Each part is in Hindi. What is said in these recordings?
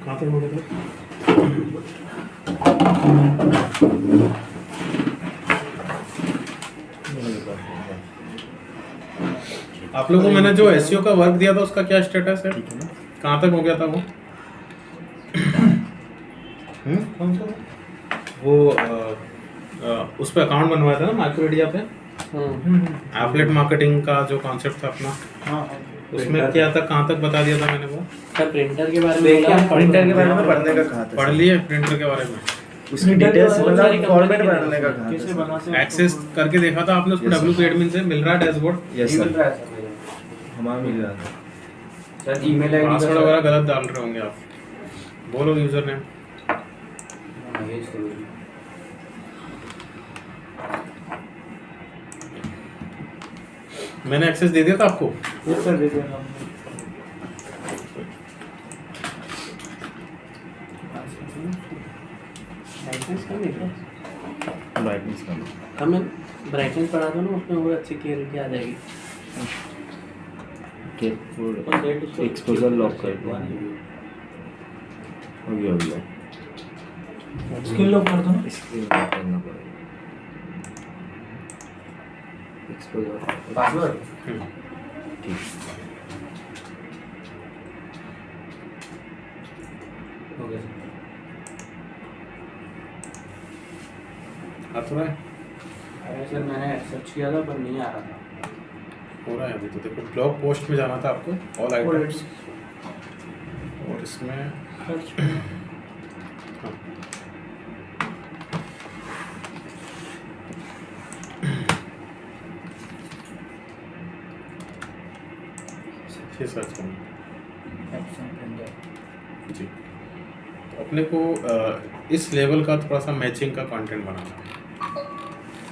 कहाँ तक हो गया था? आप लोगों को मैंने जो एसईओ का वर्क दिया था उसका क्या स्टेटस है? कहाँ तक हो गया था वो? कौन सा? वो उस पर अकाउंट बनवाया था ना माइक्रोमीडिया पे, एफिलिएट मार्केटिंग का जो कॉन्सेप्ट था अपना। हाँ उसमें क्या था, कहाँ तक बता दिया था मैंने वो? सर प्रिंटर के बारे में बोला, प्रिंटर के बारे में पढ़ने का कहा था। पढ़ लिए प्रिंटर के बारे में? उसकी डिटेल्स मतलब फॉर्मेट बनाने का कहा था। एक्सेस करके देखा था आपने उसको? Yes, डब्ल्यू एडमिन से मिल रहा है डैशबोर्ड? यस मिल सर, रहा है सर मेरे हमारा मिल रहा था। सर ईमेल आईडी पासवर्ड वगैरह गलत डाल रहे होंगे आप। बोलो यूजर नेम। मैंने एक्सेस दे दिया था आपको? यस सर, दे दिया ब्राइटनेस का हमें ब्राइटनेस बढ़ा दो ना, उसमें वो अच्छी क्लियरिटी आ जाएगी। एक्सपोजर लॉक कर दो। हो गया स्क्रीन लॉक कर दो ना, स्क्रीन लॉक करना पड़ेगा। एक्सपोजर पासवर्ड ठीक हो गया आ तो रहा है? अरे सर मैंने एक्सेप्ट किया था पर नहीं आ रहा था। हो रहा है अभी तो। देखो ब्लॉग पोस्ट में जाना था आपको, ऑल आइटम्स, और इसमें हाँ। ये सर्च करना जी। तो अपने को इस लेवल का थोड़ा सा मैचिंग का कंटेंट बनाना है,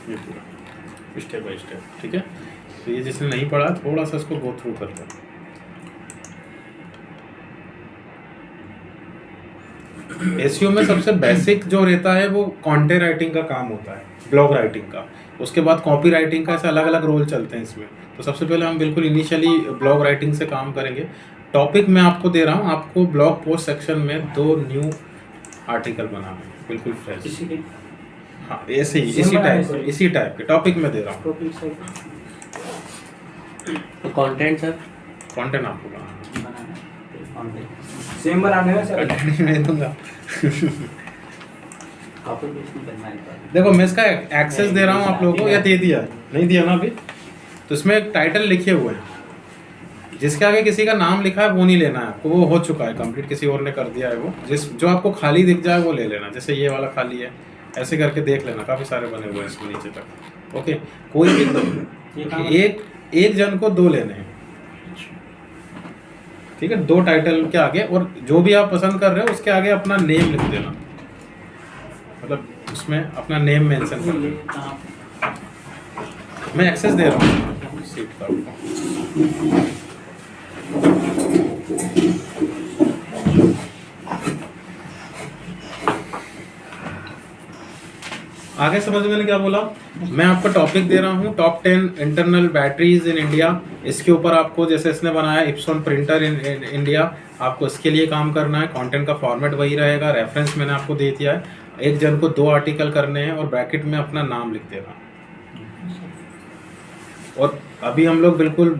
ये पूरा स्टेप बाय स्टेप, ठीक है? तो ये जिसने नहीं पढ़ा थोड़ा सा इसको गो थ्रू कर लो। एसईओ में सबसे बेसिक जो रहता है वो कंटेंट राइटिंग का काम होता है, ब्लॉग राइटिंग का। उसके बाद कॉपी राइटिंग का, ऐसे अलग अलग रोल चलते हैं इसमें। तो सबसे पहले हम बिल्कुल इनिशियली ब्लॉग राइटिंग से काम करेंगे। टॉपिक मैं आपको दे रहा हूँ, आपको ब्लॉग पोस्ट सेक्शन में 2 न्यू आर्टिकल बनाना है, बिल्कुल फ्रेश। हाँ ऐसे ही, इसी टाइप के टॉपिक में दे रहा हूँ। तो कंटेंट सर कंटेंट आपको बनाना सेम बनाने में सर कंटेंट नहीं दूंगा। कॉपी पेस्ट नहीं करना है। देखो मैं इसका एक्सेस दे रहा हूँ आप लोगों को, या दे दिया? नहीं दिया ना अभी? तो इसमें एक टाइटल लिखे हुए हैं, जिसके आगे किसी का नाम लिखा है वो नहीं लेना है आपको, वो हो चुका है कंप्लीट, किसी और ने कर दिया है वो। जो आपको खाली दिख जाए वो ले लेना, जैसे ये वाला खाली है, ऐसे करके देख लेना, काफ़ी सारे बने हुए हैं इसमें नीचे तक। ओके, कोई भी एक जन को 2 लेने हैं, ठीक है? 2 टाइटल के आगे, और जो भी आप पसंद कर रहे हो उसके आगे अपना नेम लिख देना, मतलब उसमें अपना नेम मेंशन कर देना। मैं एक्सेस दे रहा हूँ सीट का आपको। आगे समझ में मैंने क्या बोला? मैं आपको टॉपिक दे रहा हूँ, top 10 internal batteries in India. इसके ऊपर आपको, जैसे इसने बनाया इप्सॉन प्रिंटर इन इंडिया, आपको इसके लिए काम करना है। कंटेंट का फॉर्मेट वही रहेगा, रेफरेंस मैंने आपको दे दिया है। एक जन को 2 आर्टिकल करने हैं और ब्रैकेट में अपना नाम लिख देना। और अभी हम लोग बिल्कुल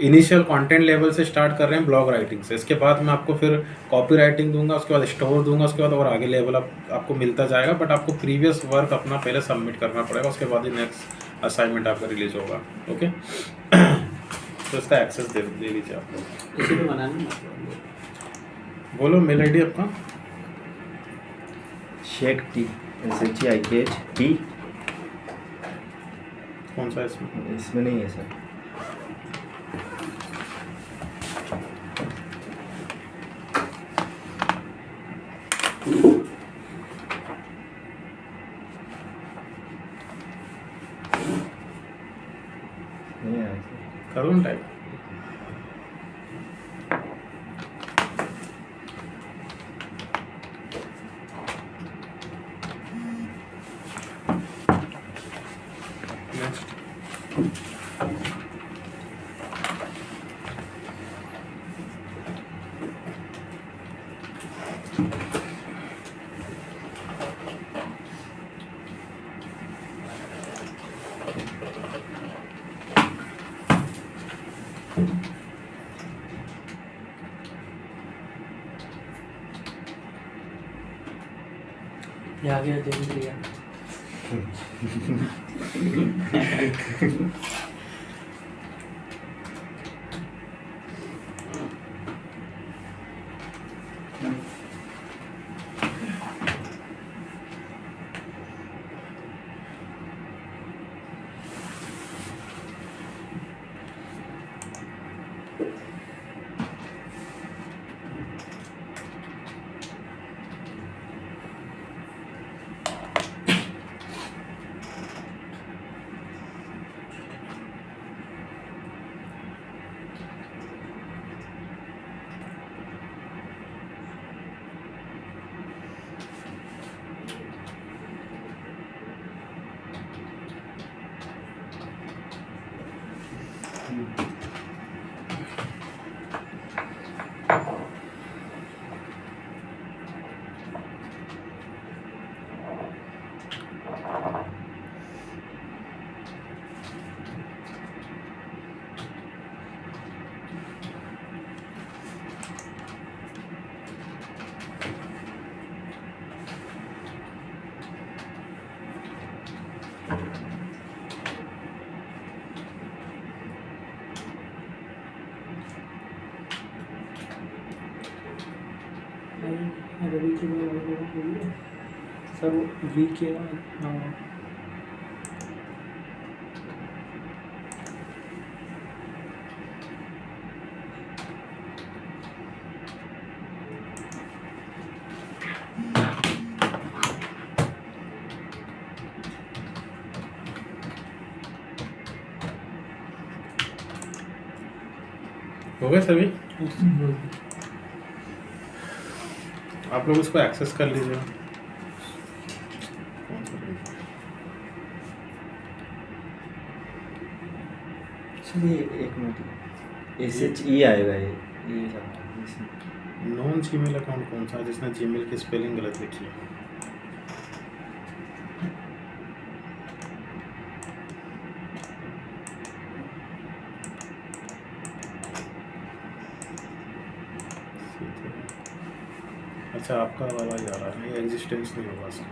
इनिशियल कंटेंट लेवल से स्टार्ट कर रहे हैं ब्लॉग राइटिंग से। इसके बाद मैं आपको फिर कॉपी राइटिंग दूंगा, उसके बाद स्टोर दूंगा, उसके बाद और आगे लेवल आपको मिलता जाएगा। बट आपको प्रीवियस वर्क अपना पहले सबमिट करना पड़ेगा, उसके बाद ही नेक्स्ट असाइनमेंट आपका रिलीज होगा। ओके, तो इसका एक्सेस दे लीजिए आप लोग। इसी को बनाना बोलो मेल आईडी आपका। Sheikh T SHEIKH T. कौन सा इसमें? इसमें नहीं है सर। नहीं है सर। करो ना टाइप। नेक्स्ट ये आ गया जय प्रिया। रवि के सर वी के हाँ हो गए सभी। आप लोग इसको एक्सेस कर लीजिए। चलिए एक मिनट SHE आएगा ये नॉन जीमेल अकाउंट कौन सा है जिसने जीमेल की स्पेलिंग गलत लिखी है? अच्छा आपका वाला जा रहा है, ये एग्जिस्टेंस नहीं होगा इसका।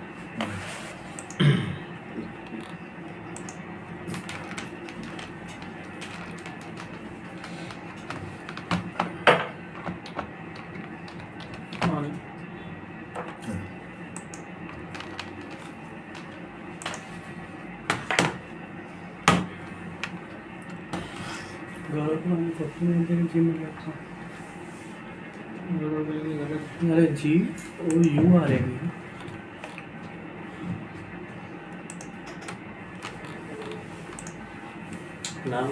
अरे जी ओ यू आ रहे हैं नाम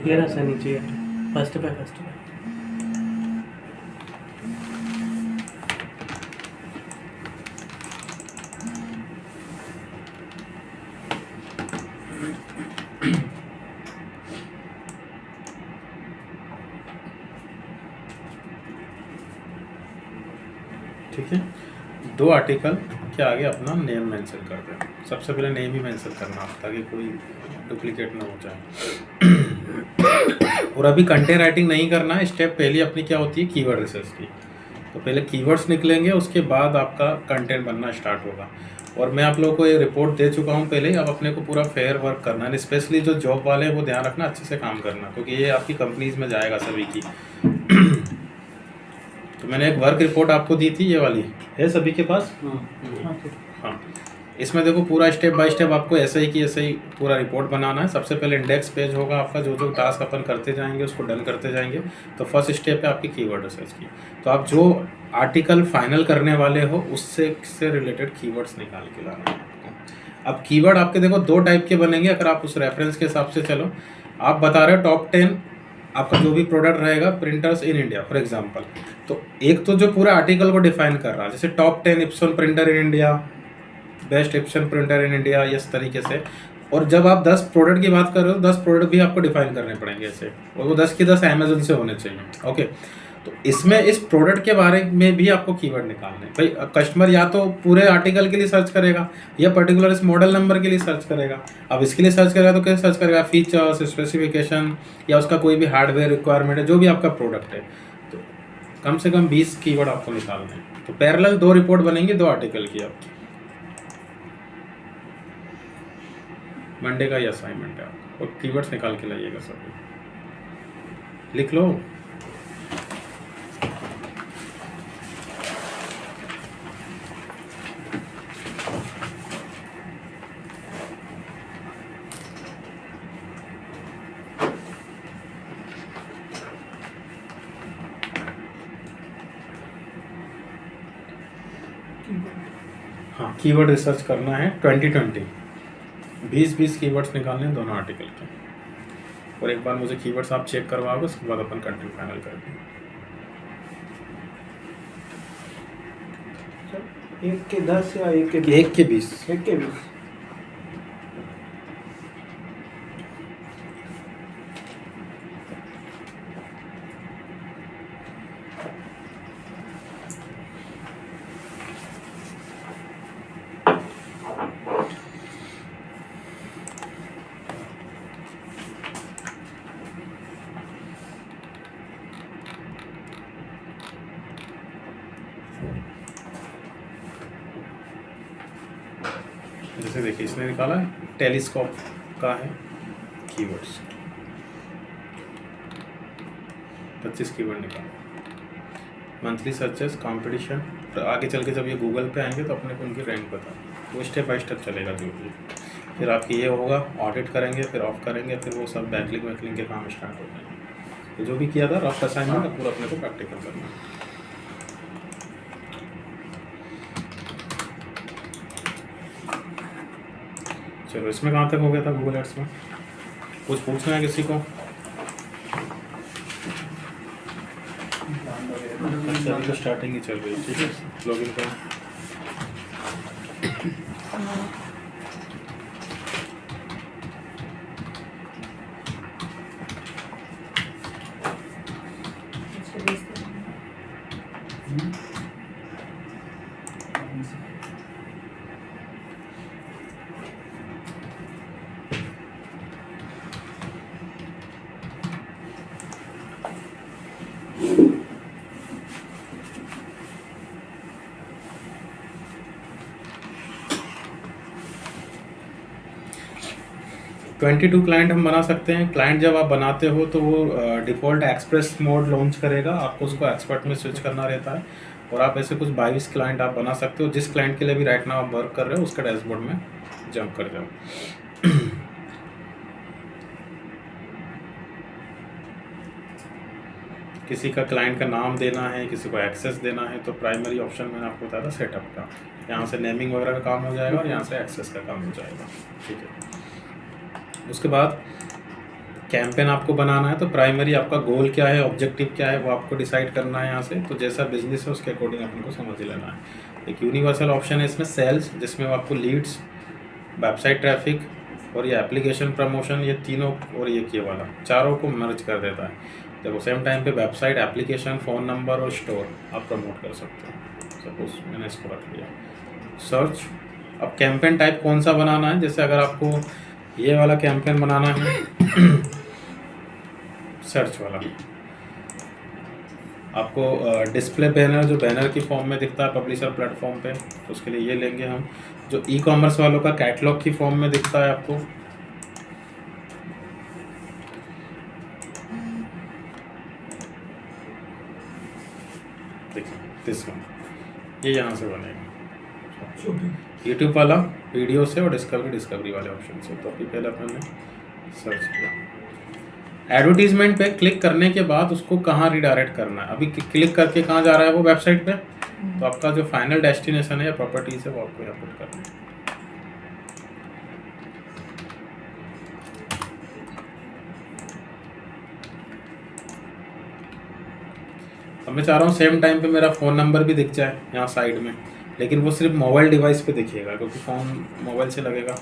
ये रहा नीचे फर्स्ट पे ठीक है, 2 आर्टिकल के आगे अपना नेम मेंशन कर दें। सबसे पहले नेम ही मेंशन करना आप, ताकि कोई डुप्लीकेट ना हो जाए। और अभी कंटेंट राइटिंग नहीं करना है, स्टेप पहली अपनी क्या होती है, कीवर्ड रिसर्च की। तो पहले कीवर्ड्स निकलेंगे, उसके बाद आपका कंटेंट बनना स्टार्ट होगा। और मैं आप लोगों को ये रिपोर्ट दे चुका हूँ पहले ही। अब अपने को पूरा फेयर वर्क करना है, स्पेशली जो जॉब वाले हैं वो ध्यान रखना, अच्छे से काम करना, क्योंकि ये आपकी कंपनीज में जाएगा सभी की। तो मैंने एक वर्क रिपोर्ट आपको दी थी, ये वाली है सभी के पास। हाँ, इसमें देखो पूरा स्टेप बाय स्टेप आपको ऐसे ही पूरा रिपोर्ट बनाना है। सबसे पहले इंडेक्स पेज होगा आपका, जो जो टास्क अपन करते जाएंगे उसको डन करते जाएंगे। तो फर्स्ट स्टेप है आपकी कीवर्ड रिसर्च की। तो आप जो आर्टिकल फाइनल करने वाले हो उससे रिलेटेड कीवर्ड्स निकाल के लाना है आपको। अब कीवर्ड आपके देखो 2 टाइप के बनेंगे, अगर आप उस रेफरेंस के हिसाब से चलो। आप बता रहे हो टॉप 10 आपका जो भी प्रोडक्ट रहेगा printers in India for example. तो एक तो जो पूरा आर्टिकल को डिफाइन कर रहा है, जैसे top 10 Ibsen printer in India, best Ibsen printer in India, इस तरीके से और जब आप 10 प्रोडक्ट की बात कर रहे हो, 10 प्रोडक्ट भी आपको डिफाइन करने पड़ेंगे ऐसे, और वो 10 के 10 अमेजोन से होने चाहिए। ओके, तो इसमें इस प्रोडक्ट के बारे में भी आपको कीवर्ड निकालने हैं। भाई कस्टमर या तो पूरे आर्टिकल के लिए सर्च करेगा या पर्टिकुलर इस मॉडल नंबर के लिए सर्च करेगा। अब इसके लिए सर्च करेगा तो कैसे सर्च करेगा, फीचर्स, स्पेसिफिकेशन, या उसका कोई भी हार्डवेयर रिक्वायरमेंट है, जो भी आपका प्रोडक्ट है। तो कम से कम 20 कीवर्ड आपको निकालने हैं। तो पैरेलल 2 रिपोर्ट बनेंगी 2 आर्टिकल की आपकी। मंडे का ही असाइनमेंट है आपका, और कीवर्ड्स निकाल के लाइएगा सभी, लिख लो। हाँ, कीवर्ड रिसर्च करना है 2020, 20 कीवर्ड्स निकालने हैं दोनों आर्टिकल के। और एक बार मुझे कीवर्ड्स आप चेक करवाओगे, उसके बाद अपन कंटेंट फाइनल करेंगे। एक के 10 या एक के 20? एक के 20। जैसे देखिए इसने निकाला टेलीस्कोप का है कीवर्ड्स, 25 कीवर्ड निकाला। मंथली सर्चेस, कंपटीशन, तो आगे चल के जब ये गूगल पे आएंगे तो अपने को उनकी रैंक बता, वो स्टेप बाय स्टेप चलेगा जो भी। फिर आपकी ये होगा, ऑडिट करेंगे, फिर ऑफ करेंगे, फिर वो सब बैकलिंक वैकलिंक के काम स्टार्ट होते हैं। तो जो भी किया था रफ असाइनमेंट है, पूरा अपने को प्रैक्टिकल करना है। चलो, इसमें कहाँ तक हो गया था गूगल एड्स में? कुछ पूछना है किसी को? अच्छा, अभी तो स्टार्टिंग ही चल रही है। ठीक है, लॉगिन करो। ट्वेंटी 22 क्लाइंट हम बना सकते हैं। क्लाइंट जब आप बनाते हो तो वो डिफ़ॉल्ट एक्सप्रेस मोड लॉन्च करेगा, आपको उसको एक्सपर्ट में स्विच करना रहता है। और आप ऐसे कुछ 22 क्लाइंट आप बना सकते हो। जिस क्लाइंट के लिए भी राइट नाउ आप वर्क कर रहे हो उसका डैशबोर्ड में जंप कर जाओ। किसी का क्लाइंट का नाम देना है, किसी को एक्सेस देना है, तो प्राइमरी ऑप्शन मैंने आपको बताया था सेटअप का, यहाँ से नेमिंग वगैरह का काम हो जाएगा और यहाँ से एक्सेस का काम हो जाएगा। ठीक है, उसके बाद कैंपेन आपको बनाना है। तो प्राइमरी आपका गोल क्या है, ऑब्जेक्टिव क्या है, वो आपको डिसाइड करना है यहाँ से। तो जैसा बिजनेस है उसके अकॉर्डिंग अपन को समझ लेना है। एक यूनिवर्सल ऑप्शन है इसमें सेल्स, जिसमें वो आपको लीड्स, वेबसाइट ट्रैफिक और ये एप्लीकेशन प्रमोशन, ये तीनों और ये वाला चारों को मर्ज कर देता है। देखो सेम टाइम पे वेबसाइट, एप्लीकेशन, फ़ोन नंबर और स्टोर आप प्रमोट कर सकते हो। सपोज मैंने इसको रख लिया। सर्च, अब कैंपेन टाइप कौन सा बनाना है। जैसे अगर आपको ये वाला कैंपेन बनाना है सर्च वाला, आपको डिस्प्ले बैनर जो बैनर की फॉर्म में दिखता है पब्लिशर प्लेटफॉर्म पे, तो उसके लिए ये लेंगे हम। जो ई कॉमर्स वालों का कैटलॉग की फॉर्म में दिखता है आपको, देखिए दिस वन, ये यहाँ से बनेगा। यूट्यूब वाला वीडियो से और डिस्कवरी वाले ऑप्शन से। तो अभी पहले अपन ने सर्च किया। एडवर्टीजमेंट पे क्लिक करने के बाद उसको कहाँ रिडायरेक्ट करना है। अभी क्लिक करके कहाँ जा रहा है वो वेबसाइट पे, तो आपका जो फाइनल डेस्टिनेशन है या प्रॉपर्टीज है वो आपको यहाँ पुट करना है। अब मैं चाह रहा हूँ सेम टाइम पे मेरा फ़ोन नंबर भी दिख जाए यहाँ साइड में, लेकिन वो सिर्फ मोबाइल डिवाइस पे दिखेगा क्योंकि फ़ोन मोबाइल से लगेगा।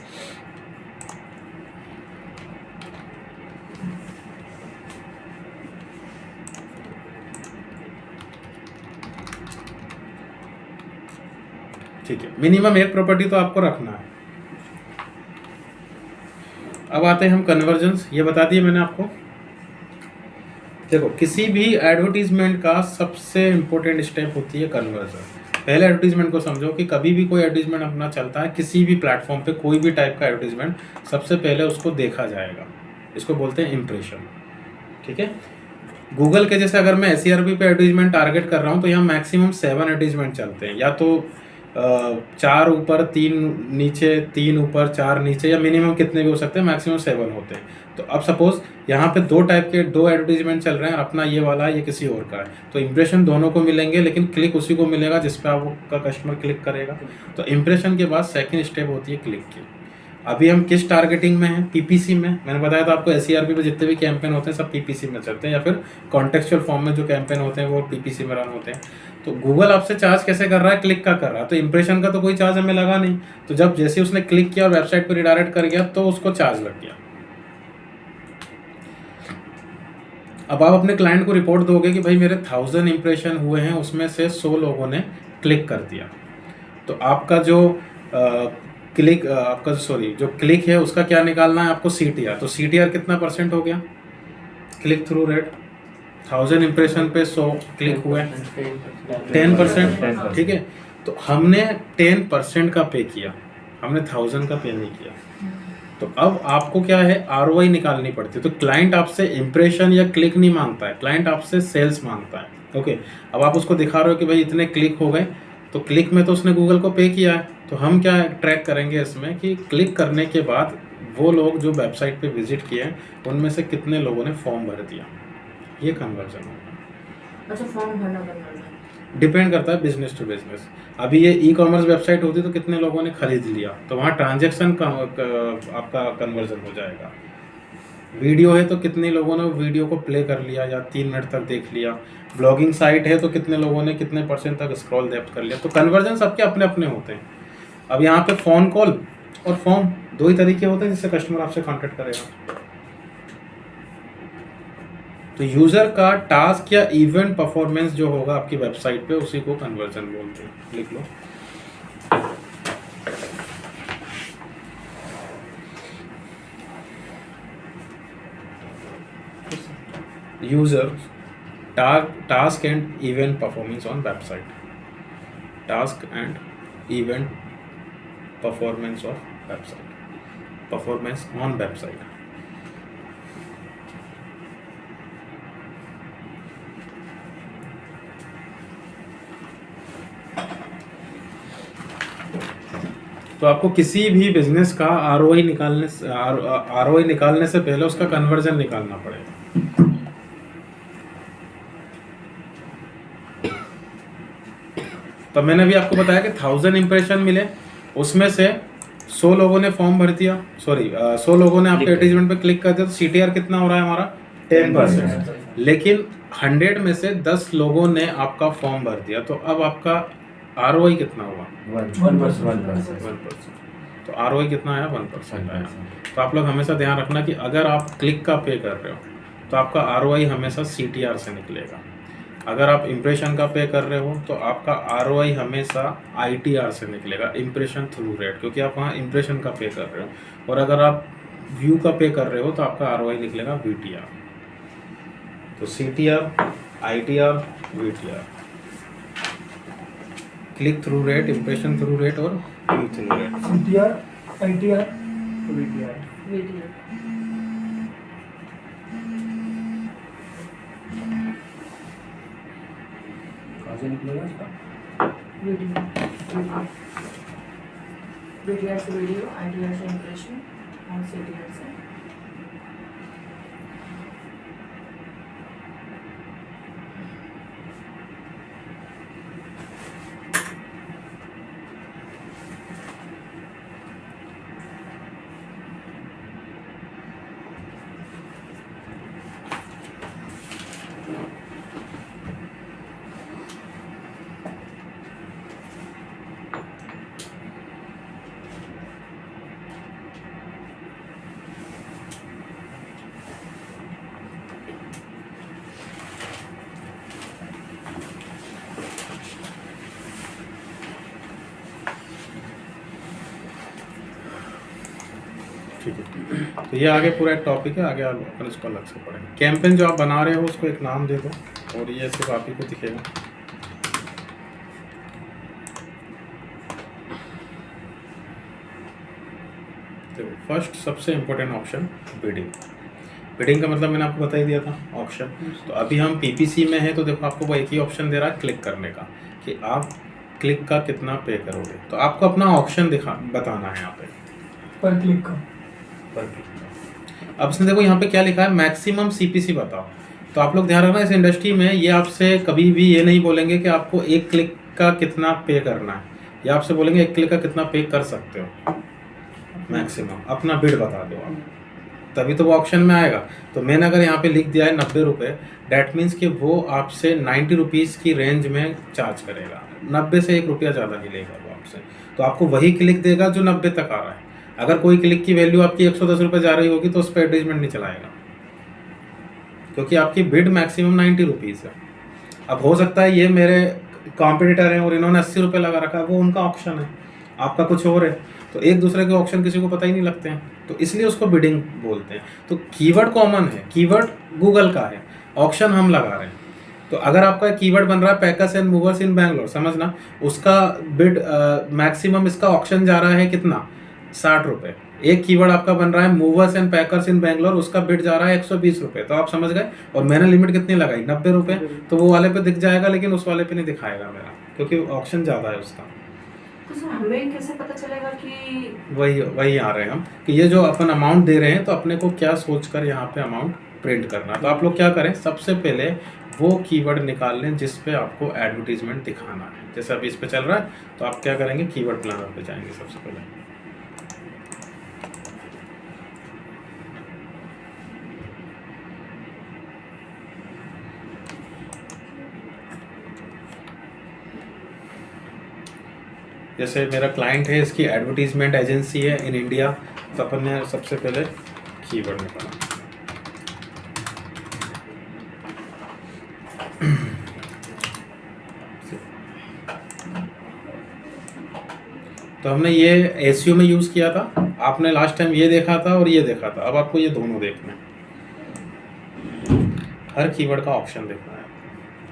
ठीक है, मिनिमम एक प्रॉपर्टी तो आपको रखना है। अब आते हैं हम कन्वर्जन्स, ये बता दिए मैंने आपको। देखो, किसी भी एडवर्टीजमेंट का सबसे इम्पोर्टेंट स्टेप होती है कन्वर्जन। पहले एडवर्टीजमेंट को समझो कि कभी भी कोई एडवर्टीजमेंट अपना चलता है किसी भी प्लेटफॉर्म पे, कोई भी टाइप का एडवर्टीजमेंट, सबसे पहले उसको देखा जाएगा। इसको बोलते हैं इम्प्रेशन। ठीक है, गूगल के जैसे अगर मैं SERP पे एडवर्टीजमेंट टारगेट कर रहा हूँ तो यहाँ मैक्सिमम 7 एडवर्टीजमेंट चलते हैं, या तो 4 ऊपर 3 नीचे, 3 ऊपर 4 नीचे, या मिनिमम कितने भी हो सकते हैं, मैक्सिमम 7 होते हैं। तो अब सपोज यहाँ पे 2 टाइप के 2 एडवर्टीजमेंट चल रहे हैं, अपना ये वाला है, ये किसी और का है, तो इंप्रेशन दोनों को मिलेंगे, लेकिन क्लिक उसी को मिलेगा जिस पे आपका कस्टमर क्लिक करेगा। तो इंप्रेशन के बाद सेकंड स्टेप होती है क्लिक की। अभी हम किस टारगेटिंग में हैं? PPC में। मैंने बताया था आपको SERP पे जितने भी कैंपेन होते हैं सब PPC में चलते हैं, या फिर कॉन्टेक्चुअल फॉर्म में जो कैंपेन होते हैं वो PPC में रन होते हैं। तो गूगल आपसे चार्ज कैसे कर रहा है? क्लिक का कर रहा है। तो इंप्रेशन का तो कोई चार्ज हमें लगा नहीं, तो जब जैसे उसने क्लिक किया और वेबसाइट पर रिडायरेक्ट कर गया तो उसको चार्ज लग गया। अब आप अपने क्लाइंट को रिपोर्ट दोगे कि भाई मेरे 1000 इंप्रेशन हुए हैं, उसमें से 100 लोगों ने क्लिक कर दिया। तो आपका जो जो क्लिक है उसका क्या निकालना है आपको? CTR। तो CTR कितना % हो गया? Click through rate. 1000 इंप्रेशन पे 100 क्लिक हुए, 10%। ठीक है, तो हमने 10% का पे किया, हमने 1000 का पे नहीं किया। तो अब आपको क्या है? ROI निकालनी पड़ती है। तो क्लाइंट आपसे इंप्रेशन या क्लिक नहीं मांगता है, क्लाइंट आपसे सेल्स मांगता है। ओके, अब आप उसको दिखा रहे हो कि भाई इतने क्लिक हो गए, तो क्लिक में तो उसने गूगल को पे किया है। तो हम क्या ट्रैक करेंगे इसमें कि क्लिक करने के बाद वो लोग जो वेबसाइट पे विजिट किए हैं उनमें से कितने लोगों ने फॉर्म भर दिया, ये कन्वर्जन होगा। अच्छा, फॉर्म भरना कन्वर्जन डिपेंड करता है बिजनेस टू बिजनेस। अभी ये ई-कॉमर्स वेबसाइट होती तो कितने लोगों ने खरीद लिया, तो वहाँ ट्रांजैक्शन का आपका कन्वर्जन हो जाएगा। वीडियो है तो कितने लोगों ने वीडियो को प्ले कर लिया या 3 मिनट तक देख लिया। ब्लॉगिंग साइट है तो कितने लोगों ने कितने % तक स्क्रॉल डेप्थ कर लिया। तो कन्वर्जन सबके अपने अपने होते हैं। अब यहाँ पे फ़ोन कॉल और फॉर्म 2 ही तरीके होते हैं जिससे कस्टमर आपसे कॉन्टेक्ट करेगा। तो यूज़र का टास्क या इवेंट परफॉर्मेंस जो होगा आपकी वेबसाइट पे, उसी को कन्वर्जन बोलते हैं। लिख लो। User task and event performance on website. Task and event performance of website. Performance on website. तो आपको किसी भी बिजनेस का ROI निकालने से पहले उसका कन्वर्जन निकालना पड़ेगा। तो मैंने अभी आपको बताया कि 1000 इंप्रेशन मिले, उसमें से 100 लोगों ने फॉर्म भर दिया, 100 लोगों ने आपके एडवर्टाइजमेंट पे क्लिक कर दिया, तो CTR कितना हो रहा है हमारा? 10%। लेकिन 100 में से 10 लोगों ने आपका फॉर्म भर दिया, तो अब आपका ROI कितना हुआ? 1%। तो ROI कितना आया? 1% आया। तो आप लोग हमेशा ध्यान रखना कि अगर आप क्लिक का पे कर रहे हो तो आपका ROI हमेशा CTR से निकलेगा। अगर आप इंप्रेशन का पे कर रहे हो तो आपका ROI हमेशा ITR से निकलेगा, इंप्रेशन थ्रू रेट, क्योंकि आप वहाँ इंप्रेशन का पे कर रहे हो। और अगर आप व्यू का पे कर रहे हो तो आपका ROI निकलेगा VTR। तो CTR, ITR, VTR, click through rate, impression through rate और view through rate. CTR, ITR, VTR। Video. कहाँ से निकलेगा इसका? वीडियो VTR से वीडियो, ITR से इंप्रेशन और CTR से ठीक है, तो ये आगे पूरा एक टॉपिक है, आगे आप अपन इसको अलग से पढ़ेंगे। कैंपेन जो आप बना रहे हो उसको एक नाम दे दो और ये सिर्फ आप ही को दिखेगा। देखो फर्स्ट सबसे इम्पोर्टेंट ऑप्शन बिडिंग। बिडिंग का मतलब मैंने आपको बता ही दिया था, ऑप्शन। तो अभी हम पीपीसी में हैं, तो देखो आपको वो एक ही ऑप्शन दे रहा है क्लिक करने का, कि आप क्लिक का कितना पे करोगे। तो आपको अपना ऑप्शन बताना है यहाँ पे पर क्लिक का। अब इसने देखो यहाँ पे क्या लिखा है, मैक्सिमम सीपीसी बताओ। तो आप लोग ध्यान रखना, इस इंडस्ट्री में ये आपसे कभी भी ये नहीं बोलेंगे कि आपको एक क्लिक का कितना पे करना है, या आपसे बोलेंगे एक क्लिक का कितना पे कर सकते हो। मैक्सिमम अपना बिड बता दो आप, तभी तो वो ऑप्शन में आएगा। तो मैंने अगर यहाँ पे लिख दिया है 90 रुपये, डैट मीन्स कि वो आपसे 90 रुपीज़ की रेंज में चार्ज करेगा, 90 से 1 रुपया ज़्यादा नहीं लेगा वो आपसे। तो आपको वही क्लिक देगा जो 90 तक आ रहा है। अगर कोई क्लिक की वैल्यू आपकी 110 रुपये जा रही होगी तो उस पर एडवर्टीजमेंट नहीं चलाएगा, क्योंकि आपकी बिड मैक्सिमम 90 रुपीज़ है। अब हो सकता है ये मेरे कॉम्पिटिटर हैं और इन्होंने 80 रुपये लगा रखा है, वो उनका ऑप्शन है, आपका कुछ और है। तो एक दूसरे के ऑप्शन किसी को पता ही नहीं लगते हैं, तो इसलिए उसको बिडिंग बोलते हैं। तो कीवर्ड कॉमन है, कीवर्ड गूगल का है, ऑप्शन हम लगा रहे हैं। तो अगर आपका कीवर्ड बन रहा है पैकर्स एंड मूवर्स इन बैंगलोर, समझना उसका बिड मैक्सिमम इसका ऑप्शन जा रहा है कितना, 60 रुपये। एक कीवर्ड आपका बन रहा है मूवर्स एंड पैकर्स इन बैंगलोर, उसका बिड जा रहा है 120 रुपये। तो आप समझ गए, और मैंने लिमिट कितनी लगाई, 90 रुपये। तो वो वाले पे दिख जाएगा, लेकिन उस वाले पे नहीं दिखाएगा मेरा, क्योंकि ऑप्शन ज़्यादा है उसका। तो सर हमें कैसे पता चलेगा कि वही आ रहे हैं हम, कि ये जो अपन अमाउंट दे रहे हैं तो अपने को क्या सोचकर यहाँ पे अमाउंट प्रिंट करना। तो आप लोग क्या करें, सबसे पहले वो कीवर्ड निकाल लें जिस पे आपको एडवर्टीजमेंट दिखाना है। जैसे अभी इस पे चल रहा है, तो आप क्या करेंगे, कीवर्ड प्लानर पे जाएंगे सबसे पहले। जैसे मेरा क्लाइंट है, इसकी एडवर्टीजमेंट एजेंसी है इन इंडिया, तो अपन ने सबसे पहले कीवर्ड निकाला। तो हमने ये एसईओ में यूज़ किया था, आपने लास्ट टाइम ये देखा था और ये देखा था। अब आपको ये दोनों देखना है, हर कीवर्ड का ऑप्शन देखना है।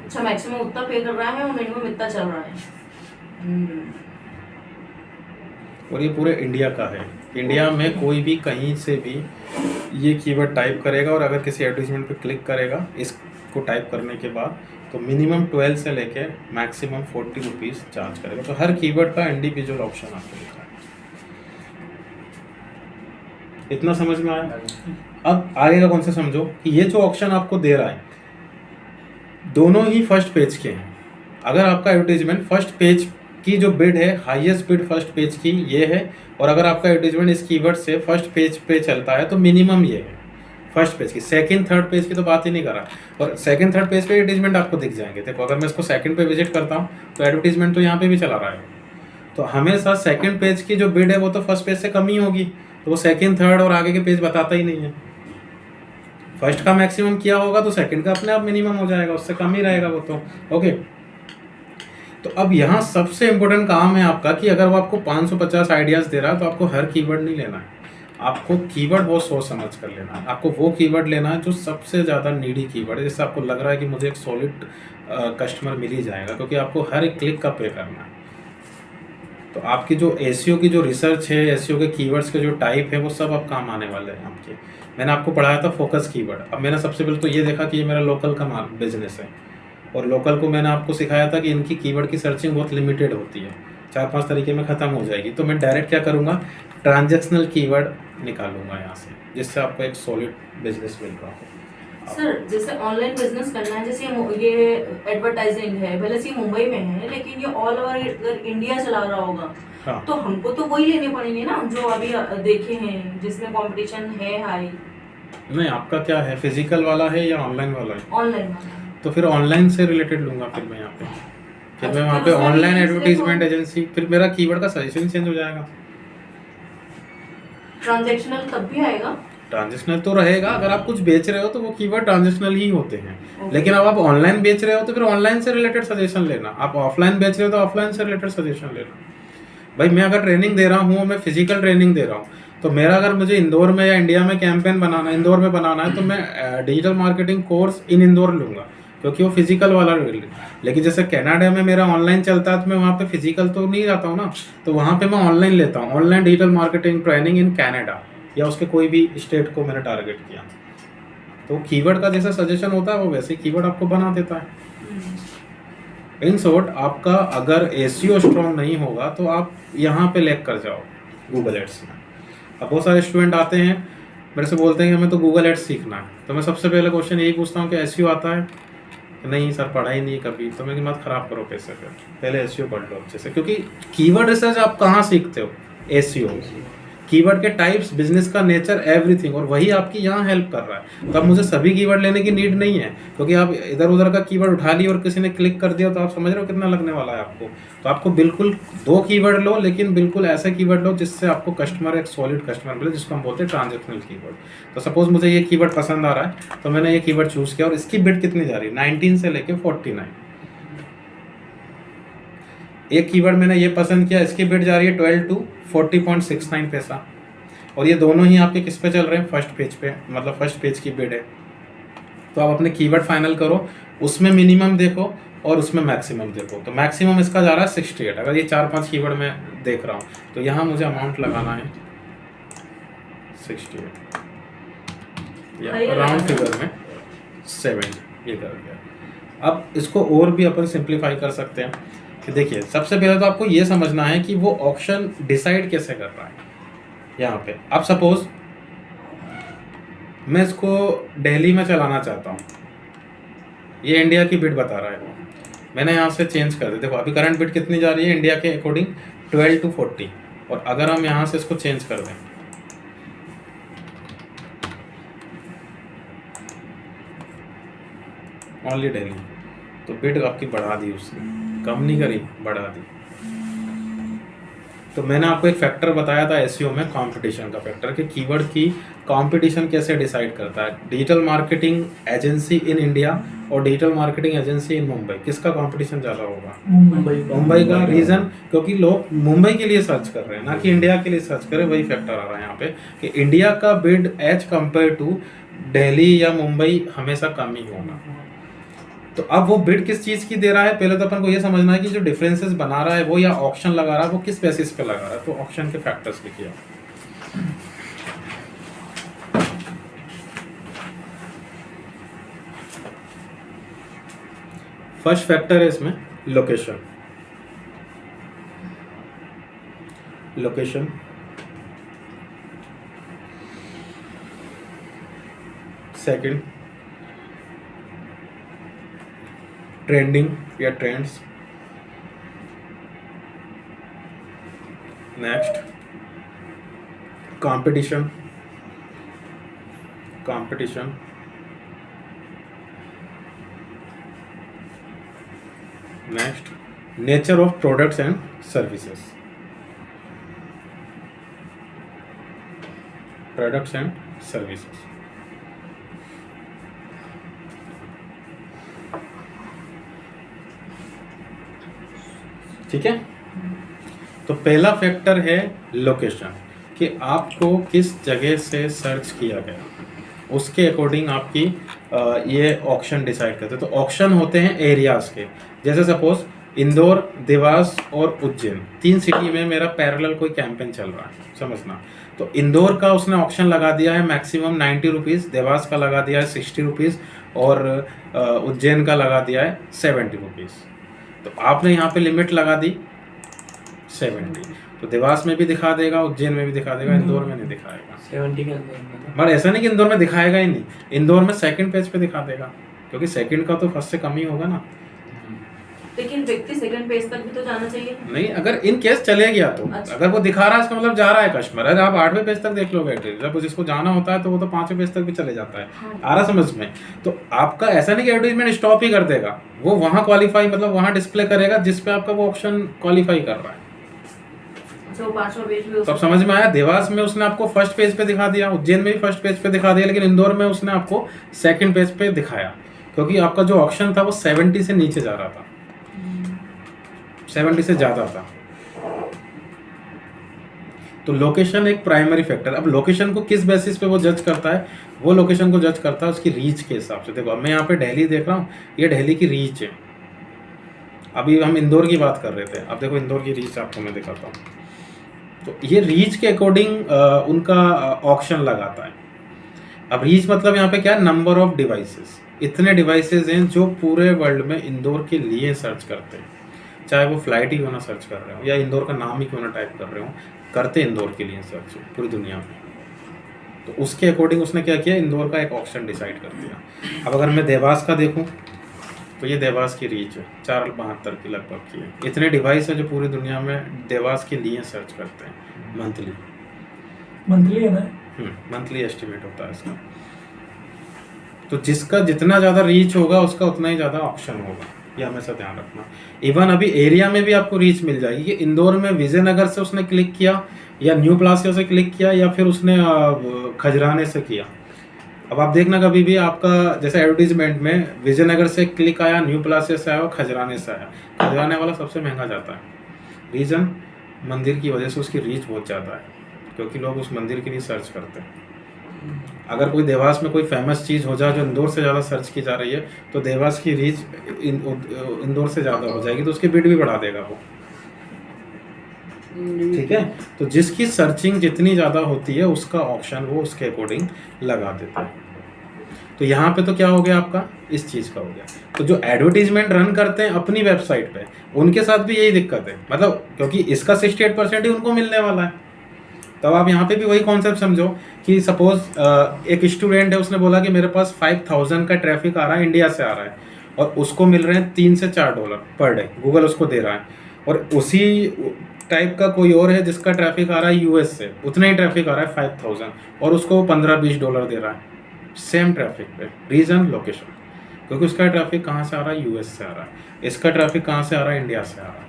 अच्छा मैक्सिमम उतना पे कर रहा है और मिनिमम इतना चल रहा है। और ये पूरे इंडिया का है। इंडिया में कोई भी कहीं से भी ये कीवर्ड टाइप करेगा और अगर किसी एडवर्टीजमेंट पे क्लिक करेगा इसको टाइप करने के बाद, तो मिनिमम 12 से लेके मैक्सिमम 40 रुपीज़ चार्ज करेगा। तो हर कीवर्ड का इंडिविजुअल ऑप्शन आपको लिखा है। इतना समझ में आया? अब आगे का कौन सा समझो कि ये जो ऑप्शन आपको दे रहा है दोनों ही फर्स्ट पेज के हैं। अगर आपका एडवर्टीजमेंट फर्स्ट पेज की जो बिड है, हाईएस्ट बिड फर्स्ट पेज की ये है, और अगर आपका एडवर्टीजमेंट इस कीवर्ड से फर्स्ट पेज पे चलता है तो मिनिमम ये है फर्स्ट पेज की। सेकंड थर्ड पेज की तो बात ही नहीं कर रहा, और सेकंड थर्ड पेज पे एडवर्टीजमेंट आपको दिख जाएंगे। देखो अगर मैं इसको सेकंड पे विजिट करता हूँ तो एडवर्टीजमेंट तो यहाँ पे भी चला रहा है। तो हमेशा सेकंड पेज की जो बिड है वो तो फर्स्ट पेज से कम ही होगी, तो वो सेकंड थर्ड और आगे के पेज बताता ही नहीं है। फर्स्ट का मैक्सिमम किया होगा तो सेकंड का अपने आप मिनिमम हो जाएगा, उससे कम ही रहेगा वो तो। ओके, तो अब यहाँ सबसे इम्पोर्टेंट काम है आपका कि अगर वो आपको 550 आइडियाज़ दे रहा है तो आपको हर कीवर्ड नहीं लेना है, आपको कीवर्ड बहुत सोच समझ कर लेना है। आपको वो कीवर्ड लेना है जो सबसे ज़्यादा नीडी कीवर्ड है, जिससे आपको लग रहा है कि मुझे एक सॉलिड कस्टमर मिल ही जाएगा, क्योंकि आपको हर एक क्लिक का पे करना है। तो आपकी जो एसईओ की जो रिसर्च है, एसईओ के कीवर्ड्स के जो टाइप है, वो सब अब काम आने वाले हैं आपके। मैंने आपको पढ़ाया था फोकस कीवर्ड। अब मैंने सबसे पहले तो ये देखा कि ये मेरा लोकल का बिजनेस है, और लोकल को मैंने आपको सिखाया था कि इनकी कीवर्ड की सर्चिंग बहुत लिमिटेड होती है, 4-5 तरीके में ख़त्म हो जाएगी। तो मैं डायरेक्ट क्या करूँगा, ट्रांजैक्शनल कीवर्ड निकालूंगा यहाँ से, जिससे आपको एक सॉलिड बिजनेस मिल रहा हो। सर जैसे ऑनलाइन बिजनेस करना है, जैसे ये एडवर्टाइजिंग है, भले से मुंबई में है लेकिन ये ऑल ओवर इंडिया चला रहा होगा। हाँ, तो हमको तो वही लेने पड़ेंगे ना जो अभी देखे हैं जिसमें कंपटीशन है हाई। नहीं आपका क्या है, फिजिकल वाला है या ऑनलाइन वाला है? ऑनलाइन वाला। तो फिर ऑनलाइन से रिलेटेड लूँगा फिर मैं यहाँ पे, फिर मैं वहाँ पे ऑनलाइन एडवर्टीजमेंट एजेंसी, फिर मेरा कीवर्ड का सजेशन चेंज हो जाएगा। ट्रांजैक्शनल तब भी आएगा? ट्रांजिशनल तो रहेगा, अगर आप कुछ बेच रहे हो तो वो कीवर्ड ट्रांजिशनल ही होते हैं। लेकिन अब आप ऑनलाइन बेच रहे हो तो फिर ऑनलाइन से रिलेटेड सजेशन लेना, आप ऑफलाइन बेच रहे हो तो ऑफलाइन से रिलेटेड सजेशन लेना। भाई मैं अगर ट्रेनिंग दे रहा हूँ, मैं फिजिकल ट्रेनिंग दे रहा हूँ, तो मेरा अगर मुझे इंदौर में या इंडिया में कैंपेन बनाना है, इंदौर में बनाना है, तो मैं digital marketing course in Indore लूँगा, क्योंकि वो फिजिकल वाला। लेकिन जैसे कनाडा में मेरा ऑनलाइन चलता है, तो मैं वहाँ पे फिजिकल तो नहीं जाता हूँ ना, तो वहाँ पे मैं ऑनलाइन लेता हूँ, online digital marketing training in Canada, या उसके कोई भी स्टेट को मैंने टारगेट किया। तो कीवर्ड का जैसा सजेशन होता है वो वैसे ही कीवर्ड आपको बना देता है। इन शॉर्ट, आपका अगर एसईओ स्ट्रॉन्ग नहीं होगा तो आप यहाँ पे लैग कर जाओ गूगल एड्स में। अब बहुत सारे स्टूडेंट आते हैं मेरे से बोलते हैं कि हमें तो गूगल एड्स सीखना है, तो मैं सबसे पहले क्वेश्चन यही पूछता हूँ कि एसईओ आता है? नहीं सर, पढ़ा ही नहीं कभी। तो मेरी मत खराब करो पैसे, फिर पहले एसईओ पढ़ लो अच्छे से, क्योंकि कीवर्ड रिसर्च आप कहाँ सीखते हो? एसईओ, कीवर्ड के टाइप्स, बिजनेस का नेचर, एवरीथिंग, और वही आपकी यहाँ हेल्प कर रहा है। तो अब मुझे सभी कीवर्ड लेने की नीड नहीं है, क्योंकि आप इधर उधर का कीवर्ड उठा लिया और किसी ने क्लिक कर दिया, तो आप समझ रहे हो कितना लगने वाला है आपको। तो आपको बिल्कुल 2 कीवर्ड लो, लेकिन बिल्कुल ऐसे कीवर्ड लो जिससे आपको कस्टमर, एक सॉलिड कस्टमर मिले, जिसको हम बोलते हैं ट्रांजेक्शनल कीवर्ड। तो सपोज मुझे ये कीवर्ड पसंद आ रहा है, तो मैंने ये कीवर्ड चूज़ किया, और इसकी बिड कितनी जा रही है? 19 से लेके 49। एक कीवर्ड मैंने ये पसंद किया, इसकी बिड जा रही है 12 to 40.69 पैसा, और ये दोनों ही आपके किस पे चल रहे हैं? फर्स्ट पेज पे, मतलब फर्स्ट पेज की बिड है। तो आप अपने कीवर्ड फाइनल करो, उसमें मिनिमम देखो और उसमें मैक्सिमम देखो। तो मैक्सिमम इसका जा रहा है 68। अगर ये 4-5 कीवर्ड मैं देख रहा हूँ, तो यहाँ मुझे अमाउंट लगाना है 68, या राउंड फिगर में 70, ये कर दिया। अब इसको और भी अपन सिंप्लीफाई कर सकते हैं कि देखिए, सबसे पहले तो आपको ये समझना है कि वो ऑप्शन डिसाइड कैसे कर रहा है यहाँ पे। अब सपोज मैं इसको दिल्ली में चलाना चाहता हूँ, ये इंडिया की बिड बता रहा है, वो मैंने यहाँ से चेंज कर दिया। देखो अभी करंट बिड कितनी जा रही है इंडिया के अकॉर्डिंग? 12 to 40। और अगर हम यहाँ से इसको चेंज कर दें, ओनली दिल्ली, तो बिड आपकी बढ़ा दी उसने, कम नहीं करी, बढ़ा दी। तो मैंने आपको एक फैक्टर बताया था एसईओ में, कंपटीशन का फैक्टर, कि कीवर्ड की कंपटीशन कैसे डिसाइड करता है। Digital marketing agency in India और डिजिटल मार्केटिंग एजेंसी इन मुंबई, किसका कंपटीशन ज़्यादा होगा? मुंबई का। रीज़न, क्योंकि लोग मुंबई के लिए सर्च कर रहे हैं, ना कि इंडिया के लिए सर्च कर रहे हैं। वही फैक्टर आ रहा है यहाँ पे कि इंडिया का bid as compare to Delhi या मुंबई हमेशा कम ही होगा। तो अब वो बिड किस चीज़ की दे रहा है? पहले तो अपन को ये समझना है कि जो डिफरेंसेस बना रहा है वो, या ऑप्शन लगा रहा है वो, किस बेसिस पे लगा रहा है। तो ऑप्शन के फैक्टर्स लिखिए। फर्स्ट फैक्टर है इसमें लोकेशन। लोकेशन, सेकंड ट्रेंडिंग या trends, next competition, competition, next nature of products and services, products and services. ठीक है। तो पहला फैक्टर है लोकेशन, कि आपको किस जगह से सर्च किया गया, उसके अकॉर्डिंग आपकी ये ऑप्शन डिसाइड करते हैं। तो ऑप्शन होते हैं एरियाज़ के, जैसे सपोज इंदौर, देवास और उज्जैन, 3 सिटी में मेरा पैरेलल कोई कैंपेन चल रहा है, समझना। तो इंदौर का उसने ऑप्शन लगा दिया है मैक्सिमम 90 रुपीज़, देवास का लगा दिया है 60 रुपीज़, और उज्जैन का लगा दिया है 70 रुपीज़। तो आपने यहाँ पे लिमिट लगा दी 70, तो देवास में भी दिखा देगा, उज्जैन में भी दिखा देगा, इंदौर में नहीं दिखाएगा। 70 के अंदर बट ऐसा नहीं कि इंदौर में दिखाएगा ही नहीं, इंदौर में सेकंड पेज पे दिखा देगा, क्योंकि सेकंड का तो फर्स्ट से कम ही होगा ना। लेकिन व्यक्ति सेकंड पेज तक भी तो जाना चाहिए। नहीं, अगर इन केस चले गया तो अच्छा। अगर वो दिखा रहा है इसका मतलब जा रहा है कस्टमर। अगर आप 8वें पेज तक देख लोगे, जब जिसको जाना होता है तो वो तो 5वें पेज तक भी चले जाता है। हाँ। आ रहा समझ में? तो आपका ऐसा नहीं कि एडवर्टाइजमेंट स्टॉप ही कर देगा, वो वहाँ क्वालिफाई, मतलब वहाँ डिस्प्ले करेगा जिस पे आपका वो ऑप्शन क्वालिफाई कर रहा है। अच्छा, वो 5वां पेज भी तो अब समझ में आया? देवास में उसने आपको फर्स्ट पेज पे दिखा दिया, उज्जैन में भी फर्स्ट पेज पे दिखा दिया, लेकिन इंदौर में उसने आपको सेकंड पेज पे दिखाया, क्योंकि आपका जो ऑप्शन था वो 70 से नीचे जा रहा था, 70 से ज़्यादा था। तो लोकेशन एक प्राइमरी फैक्टर। अब लोकेशन को किस बेसिस पे वो जज करता है, वो लोकेशन को जज करता है उसकी रीच के हिसाब से। देखो अब मैं यहाँ पे दिल्ली देख रहा हूँ, ये दिल्ली की रीच है। अभी हम इंदौर की बात कर रहे थे, अब देखो इंदौर की रीच आपको मैं दिखाता हूँ। तो ये रीच के अकॉर्डिंग उनका ऑक्शन लगाता है। अब रीच मतलब यहाँ पे क्या है, नंबर ऑफ डिवाइसेस। इतने डिवाइसेस हैं जो पूरे वर्ल्ड में इंदौर के लिए सर्च करते हैं, चाहे वो फ्लाइट ही क्यों ना सर्च कर रहे हो या इंदौर का नाम ही क्यों ना टाइप कर रहे हो, करते इंदौर के लिए सर्च पूरी दुनिया में। तो उसके अकॉर्डिंग उसने क्या किया, इंदौर का एक ऑप्शन डिसाइड कर दिया। अब अगर मैं देवास का देखूं तो ये देवास की रीच है 472 की लगभग की है। इतने डिवाइस है जो पूरी दुनिया में देवास के लिए सर्च करते हैं मंथली है ना। मंथली एस्टिमेट होता है इसका। तो जिसका जितना ज़्यादा रीच होगा उसका उतना ही ज़्यादा ऑप्शन होगा, ये हमेशा ध्यान रखना। इवन अभी एरिया में भी आपको रीच मिल जाएगी कि इंदौर में विजयनगर से उसने क्लिक किया या न्यू प्लासिया से क्लिक किया या फिर उसने खजराने से किया। अब आप देखना कभी भी आपका जैसे एडवर्टीजमेंट में विजयनगर से क्लिक आया, न्यू प्लासिया से आया और खजराने से आया, खजराने वाला सबसे महंगा जाता है। रीज़न मंदिर की वजह से उसकी रीच बहुत ज़्यादा है, क्योंकि लोग उस मंदिर के लिए सर्च करते हैं। अगर कोई देवास में कोई फेमस चीज़ हो जाए जो इंदौर से ज़्यादा सर्च की जा रही है तो देवास की रीच इंदौर से ज़्यादा हो जाएगी, तो उसकी बिड भी बढ़ा देगा वो। ठीक है, तो जिसकी सर्चिंग जितनी ज़्यादा होती है उसका ऑप्शन वो उसके अकॉर्डिंग लगा देता है। तो यहाँ पे तो क्या हो गया आपका, इस चीज़ का हो गया। तो जो एडवर्टीजमेंट रन करते हैं अपनी वेबसाइट पे, उनके साथ भी यही दिक्कत है, मतलब क्योंकि इसका 68% ही उनको मिलने वाला है। तब आप यहाँ पे भी वही कॉन्सेप्ट समझो कि सपोज एक स्टूडेंट है, उसने बोला कि मेरे पास 5000 का ट्रैफिक आ रहा है, इंडिया से आ रहा है, और उसको मिल रहे हैं $3 से $4 पर डे, गूगल उसको दे रहा है। और उसी टाइप का कोई और है जिसका ट्रैफिक आ रहा है यूएस से, उतना ही ट्रैफिक आ रहा है 5000, और उसको $15-20 दे रहा है सेम ट्रैफिक पे। रीज़न लोकेशन, क्योंकि उसका ट्रैफिक कहाँ से आ रहा है, यूएस से आ रहा है, इसका ट्रैफिक कहाँ से आ रहा है, इंडिया से आ रहा है।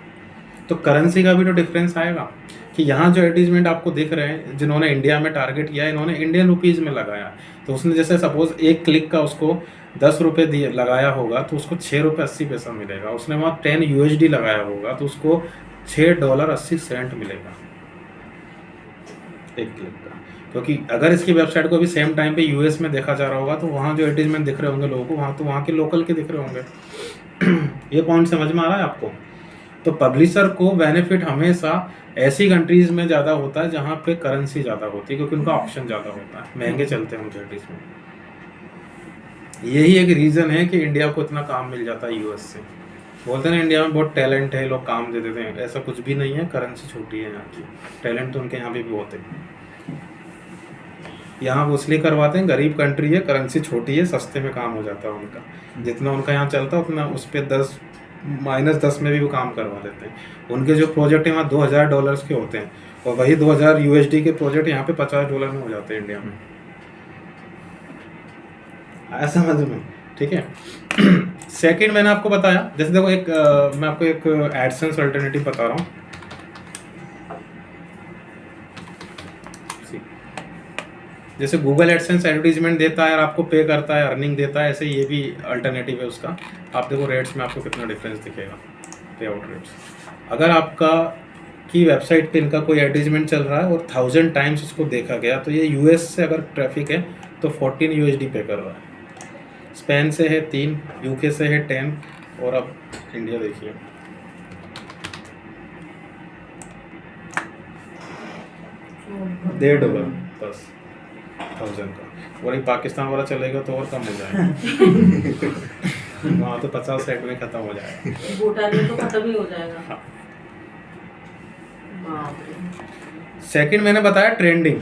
तो करेंसी का भी तो डिफरेंस आएगा कि यहाँ जो एडवर्टीजमेंट आपको दिख रहे हैं जिन्होंने इंडिया में टारगेट किया है, इन्होंने इंडियन रुपीज़ में लगाया। तो उसने जैसे सपोज एक क्लिक का उसको 10 रुपये दिए लगाया होगा तो उसको $6.80 मिलेगा। उसने वहाँ 10 USD लगाया होगा तो उसको $6.80 मिलेगा एक क्लिक का। क्योंकि अगर इसकी वेबसाइट को भी सेम टाइम पे यूएस में देखा जा रहा होगा तो वहाँ जो एडवर्टीजमेंट दिख रहे होंगे लोगों को, वहाँ तो वहाँ के लोकल के दिख रहे होंगे। ये पॉइंट समझ में आ रहा है आपको? तो पब्लिशर को बेनिफिट हमेशा ऐसी कंट्रीज़ में ज़्यादा होता है जहाँ पे करेंसी ज़्यादा होती है, क्योंकि उनका ऑप्शन ज़्यादा होता है, महंगे चलते हैं उनके एडवर्टीजमेंट। यही एक रीज़न है कि इंडिया को इतना काम मिल जाता है यूएस से। बोलते हैं ना इंडिया में बहुत टैलेंट है, लोग काम दे देते हैं, ऐसा कुछ भी नहीं है। करेंसी छोटी है यहाँ की, टैलेंट तो उनके यहाँ भी बहुत है। यहाँ वो इसलिए करवाते हैं, गरीब कंट्री है, करेंसी छोटी है, सस्ते में काम हो जाता है उनका। जितना उनका यहाँ चलता है उतना उस पर -10 में भी वो काम करवा देते हैं। उनके जो प्रोजेक्ट यहाँ $2000 के होते हैं और वही 2000 USD के प्रोजेक्ट यहाँ पे $50 में हो जाते हैं इंडिया में। आया समझ में? ठीक है। सेकंड मैंने आपको बताया, जैसे देखो एक मैं आपको एक एडसेंस अल्टरनेटिव बता रहा हूँ। जैसे गूगल एडसेंस एडवर्टीजमेंट देता है और आपको पे करता है, अर्निंग देता है, ऐसे ये भी अल्टरनेटिव है उसका। आप देखो रेट्स में आपको कितना डिफरेंस दिखेगा, पे आउट रेट्स। अगर आपका की वेबसाइट पे इनका कोई एडवर्टीजमेंट चल रहा है और 1000 टाइम्स उसको देखा गया, तो ये यूएस से अगर ट्रैफिक है तो 14 USD पे कर रहा है, स्पेन से है 3, यूके से है 10, और अब इंडिया देखिए $1.5 बस 1000 का। वही पाकिस्तान वाला चलेगा तो और कम हो जाएगा। वहाँ तो 50 सेकंड में खत्म हो जाएगा, भूटान में तो खत्म ही हो जाएगा। हाँ। बाप रे। सेकंड मैंने बताया ट्रेंडिंग।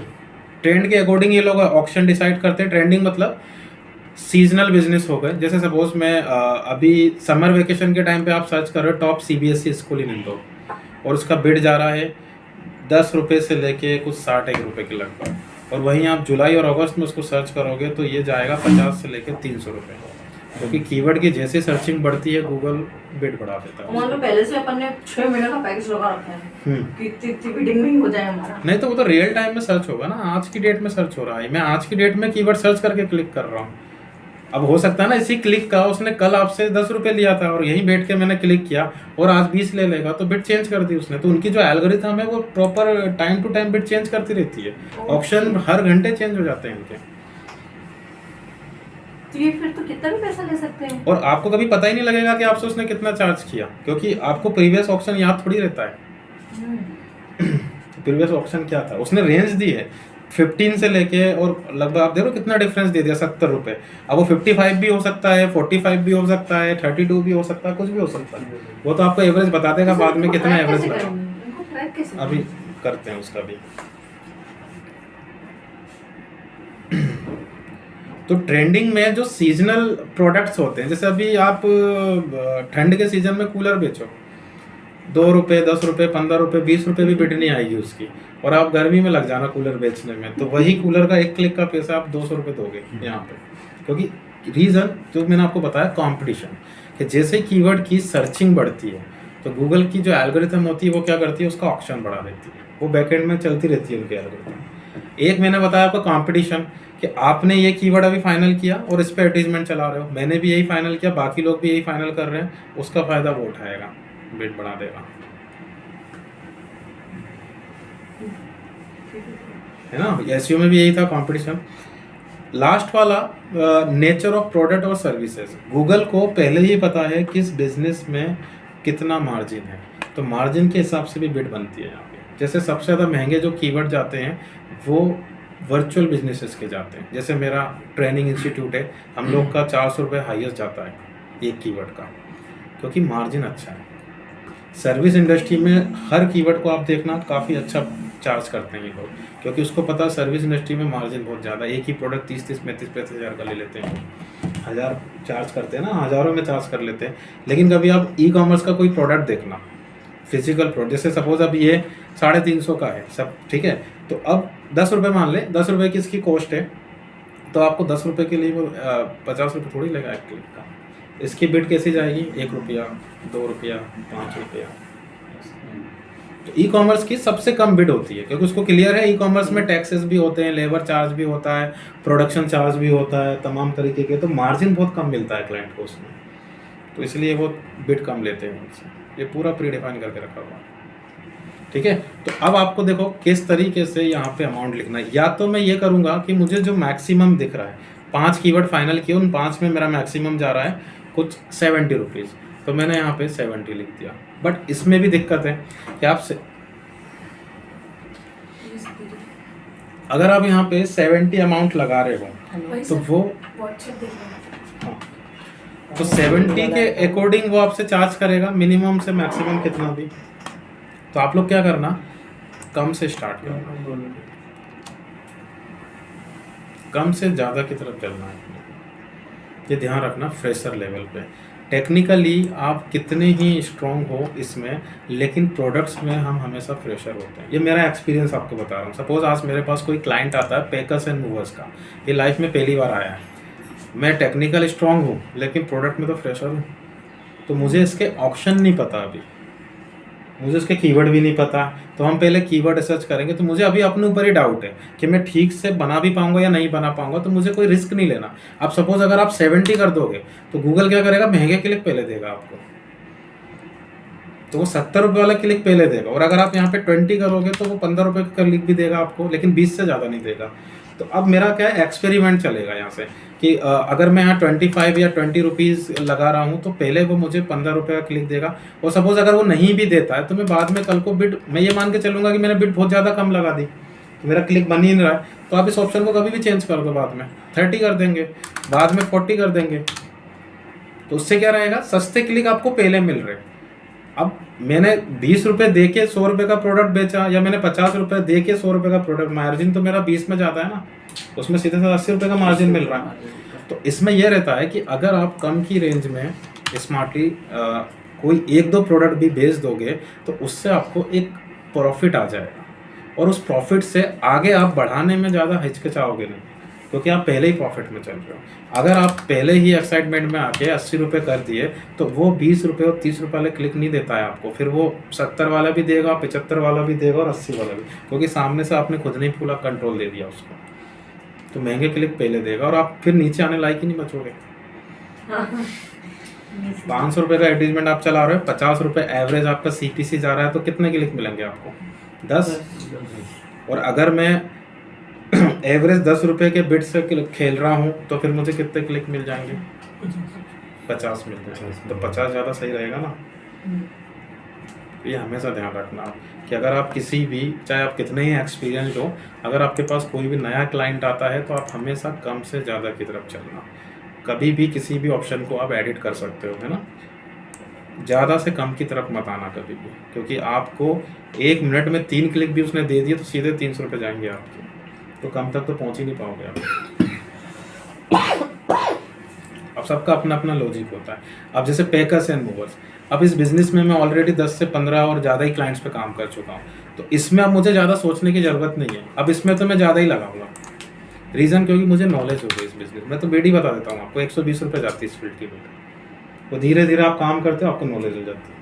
ट्रेंड के अकॉर्डिंग ये लोग ऑप्शन डिसाइड करते हैं। ट्रेंडिंग मतलब सीजनल बिजनेस हो गए। जैसे सपोज मैं अभी समर वेकेशन के टाइम पे आप सर्च कर रहे हो टॉप CBSE स्कूल इन इंदौर, और उसका बिड जा रहा है 10 रुपये से लेके कुछ 60-1 रुपये के लगभग। और वहीं आप जुलाई और अगस्त में उसको सर्च करोगे तो ये जाएगा 50 से लेके 300 रुपये, क्योंकि कीवर्ड की जैसे सर्चिंग बढ़ती है गूगल बिड बढ़ा देता है। मान लो पहले से अपन ने 6 महीने का पैकेज लगा रखा है कि इतनी बिडिंग में ही हो जाए हमारा। नहीं तो वो तो रियल टाइम में सर्च होगा ना, आज की डेट में सर्च हो रहा है। मैं आज की डेट में कीवर्ड सर्च करके क्लिक कर रहा हूँ, अब हो सकता है ना इसी क्लिक का उसने कल आपसे 10 रुपये लिया था और यहीं बैठ के मैंने क्लिक किया और आज 20 ले लेगा, तो बिट चेंज कर दी उसने। तो उनकी जो एल्गोरिथम है वो proper time to time bit change करती रहती है। ऑप्शन हर घंटे चेंज हो जाते हैं इनके। तो ये फिर तो कितना भी पैसा ले सकते हैं। और आपको कभी पता ही नहीं लगेगा कि आपसे उसने कितना चार्ज किया, क्योंकि आपको प्रीवियस ऑप्शन याद थोड़ी रहता है। प्रीवियस ऑप्शन क्या था, उसने रेंज दी है 15 से लेके और लगभग आप देखो कितना डिफरेंस दे दिया, 70 रुपये। अब वो 55 भी हो सकता है, 45 भी हो सकता है, 32 भी हो सकता है, कुछ भी हो सकता है। वो तो आपको एवरेज बता देगा बाद में कितना एवरेज लगा। अभी करते हैं उसका भी। तो ट्रेंडिंग में जो सीजनल प्रोडक्ट्स होते हैं, जैसे अभी आप ठंड के सीजन में कूलर बेचो, 2 रुपये, 10 रुपये, 15 रुपये, 20 रुपये भी बिड नहीं आएगी उसकी, और आप गर्मी में लग जाना कूलर बेचने में, तो वही कूलर का एक क्लिक का पैसा आप 200 रुपये दोगे यहाँ पे। क्योंकि रीज़न जो मैंने आपको बताया, कंपटीशन, कि जैसे कीवर्ड की सर्चिंग बढ़ती है तो गूगल की जो एल्गोरिथम होती है वो क्या करती है, उसका ऑप्शन बढ़ा देती है। वो बैकएंड में चलती रहती है उनकी एल्गोरिथम। एक मैंने बताया आपको कंपटीशन, कि आपने ये कीवर्ड अभी फाइनल किया और इस पे एडवर्टाइजमेंट चला रहे हो, मैंने भी यही फाइनल किया, बाकी लोग भी यही फाइनल कर रहे हैं, उसका फ़ायदा वो उठाएगा, बिड बढ़ा देगा, है ना। एसईओ में भी यही था, कंपटीशन। लास्ट वाला नेचर ऑफ प्रोडक्ट और सर्विसेज। गूगल को पहले ही पता है किस बिजनेस में कितना मार्जिन है, तो मार्जिन के हिसाब से भी बिड बनती है यहाँ पे। जैसे सबसे ज़्यादा महंगे जो कीवर्ड जाते हैं वो वर्चुअल बिजनेसेस के जाते हैं। जैसे मेरा ट्रेनिंग इंस्टीट्यूट है, हम लोग का 400 रुपये हाईएस्ट जाता है एक कीवर्ड का, क्योंकि मार्जिन अच्छा है। सर्विस इंडस्ट्री में हर कीवर्ड को आप देखना काफ़ी अच्छा चार्ज करते हैं ये लोग, क्योंकि उसको पता है सर्विस इंडस्ट्री में मार्जिन बहुत ज़्यादा है। एक ही प्रोडक्ट 30-30, 35-35 हज़ार का ले लेते हैं, 1000 चार्ज करते हैं ना, हज़ारों में चार्ज कर लेते हैं। लेकिन कभी आप ई कॉमर्स का कोई प्रोडक्ट देखना, फिजिकल प्रोडक्ट, जैसे सपोज अब ये 350 का है सब, ठीक है, तो अब 10 रुपये मान ले, 10 रुपये की इसकी कॉस्ट है, तो आपको 10 रुपये के लिए वो 50 रुपये थोड़ी लगा एक क्लिक का। इसकी बिड कैसे जाएगी, 1 रुपया, 2 रुपया, 5 रुपया। तो ई कॉमर्स की सबसे कम बिड होती है, क्योंकि उसको क्लियर है ई कॉमर्स में टैक्सेस भी होते हैं, लेबर चार्ज भी होता है, प्रोडक्शन चार्ज भी होता है, तमाम तरीके के, तो मार्जिन बहुत कम मिलता है क्लाइंट को उसमें, तो इसलिए वो बिड कम लेते हैं उनसे। ये पूरा प्री डिफाइन करके रखा हुआ है, ठीक है। तो अब आपको देखो किस तरीके से यहाँ पे अमाउंट लिखना है। या तो मैं ये करूँगा कि मुझे जो मैक्सिमम दिख रहा है, 5 कीवर्ड फाइनल किए, उन 5 में मेरा मैक्सिमम जा रहा है कुछ 70 रुपीज़, तो मैंने यहाँ पे 70 लिख दिया। बट इसमें भी दिक्कत है कि आप अगर आप यहाँ पे 70 अमाउंट लगा रहे हो तो वो हाँ, तो 70 के अकॉर्डिंग वो आपसे चार्ज करेगा मिनिमम से मैक्सिमम कितना भी। तो आप लोग क्या करना, कम से स्टार्ट करना, कम से ज़्यादा की तरफ चलना है, ये ध्यान रखना। फ्रेशर लेवल पे टेक्निकली आप कितने ही स्ट्रॉन्ग हो इसमें, लेकिन प्रोडक्ट्स में हम हमेशा फ्रेशर होते हैं। ये मेरा एक्सपीरियंस आपको बता रहा हूँ। सपोज आज मेरे पास कोई क्लाइंट आता है पैकर्स एंड मूवर्स का, ये लाइफ में पहली बार आया है, मैं टेक्निकल स्ट्रॉन्ग हूँ लेकिन प्रोडक्ट में तो फ्रेशर हूँ, तो मुझे इसके ऑप्शन नहीं पता, अभी मुझे इसके कीवर्ड भी नहीं पता। तो हम पहले कीवर्ड रिसर्च करेंगे, तो मुझे अभी अपने ऊपर ही डाउट है कि मैं ठीक से बना भी पाऊंगा या नहीं बना पाऊंगा, तो मुझे कोई रिस्क नहीं लेना। अब सपोज अगर आप 70 कर दोगे तो गूगल क्या करेगा, महंगे क्लिक पहले देगा आपको, तो वो 70 रुपये वाला क्लिक पहले देगा। और अगर आप यहाँ पे 20 करोगे तो वो 15 रुपये का क्लिक भी देगा आपको, लेकिन 20 से ज़्यादा नहीं देगा। तो अब मेरा क्या है, एक्सपेरिमेंट चलेगा यहाँ से कि अगर मैं यहाँ 25 या 20 रुपीज़ लगा रहा हूँ तो पहले वो मुझे 15 रुपये का क्लिक देगा। और सपोज अगर वो नहीं भी देता है तो मैं बाद में कल को बिड, मैं ये मान के चलूँगा कि मैंने बिड बहुत ज़्यादा कम लगा दी, तो मेरा क्लिक बन ही नहीं रहा है, तो आप इस ऑप्शन को कभी भी चेंज कर दो, बाद में 30 कर देंगे, बाद में 40 कर देंगे। तो उससे क्या रहेगा, सस्ते क्लिक आपको पहले मिल रहे। अब मैंने 20 रुपये दे के 100 रुपये का प्रोडक्ट बेचा, या मैंने 50 रुपये दे के 100 रुपये का प्रोडक्ट, मार्जिन तो मेरा 20 में जाता है ना, उसमें सीधे से 80 रुपये का मार्जिन मिल रहा है। तो इसमें यह रहता है कि अगर आप कम की रेंज में स्मार्टली कोई 1-2 प्रोडक्ट भी बेच दोगे तो उससे आपको एक प्रॉफिट आ जाएगा, और उस प्रॉफिट से आगे आप बढ़ाने में ज़्यादा हिचकिचाओगे नहीं, क्योंकि आप पहले ही प्रॉफिट में चल रहे हो। अगर आप पहले ही एक्साइटमेंट में आके 80 रुपये कर दिए तो वो 20 रुपये और 30 रुपये वाले क्लिक नहीं देता है आपको, फिर वो 70 वाला भी देगा, 75 वाला भी देगा और 80 वाला भी, क्योंकि सामने से आपने खुद नहीं पूरा कंट्रोल दे दिया उसको। तो महंगे क्लिक पहले देगा और आप फिर नीचे आने लायक ही नहीं बचोगे। 500 रुपये का एडवर्टीजमेंट आप चला रहे हो, 50 रुपये एवरेज आपका CPC जा रहा है, तो कितने क्लिक मिलेंगे आपको? 10। और अगर मैं एवरेज 10 रुपये के बिट से खेल रहा हूँ तो फिर मुझे कितने क्लिक मिल जाएंगे? 50 मिल जाएंगे। तो 50 ज़्यादा सही रहेगा ना। ये हमेशा ध्यान रखना कि अगर आप किसी भी, चाहे आप कितने ही एक्सपीरियंस हो, अगर आपके पास कोई भी नया क्लाइंट आता है तो आप हमेशा कम से ज़्यादा की तरफ चलना। कभी भी किसी भी ऑप्शन को आप एडिट कर सकते हो, है ना। ज़्यादा से कम की तरफ मत आना कभी भी, क्योंकि आपको 1 मिनट में 3 क्लिक भी उसने दे दिए तो सीधे 300 रुपये जाएंगे आपके, तो कम तक तो पहुँच ही नहीं पाओगे आप। अब सबका अपना अपना लॉजिक होता है। अब जैसे पैकर्स एंड मूवर्स, अब इस बिज़नेस में मैं ऑलरेडी 10 से 15 और ज़्यादा ही क्लाइंट्स पे काम कर चुका हूँ, तो इसमें अब मुझे ज़्यादा सोचने की ज़रूरत नहीं है। अब इसमें तो मैं ज़्यादा ही लगाऊंगा। रीज़न क्योंकि मुझे नॉलेज हो गई इस बिज़नेस में। तो बेड ही बता देता हूँ आपको, 120 रुपये जाती है इस फील्ड की बेड। तो धीरे धीरे आप काम करते हो, आपको नॉलेज हो जाती है।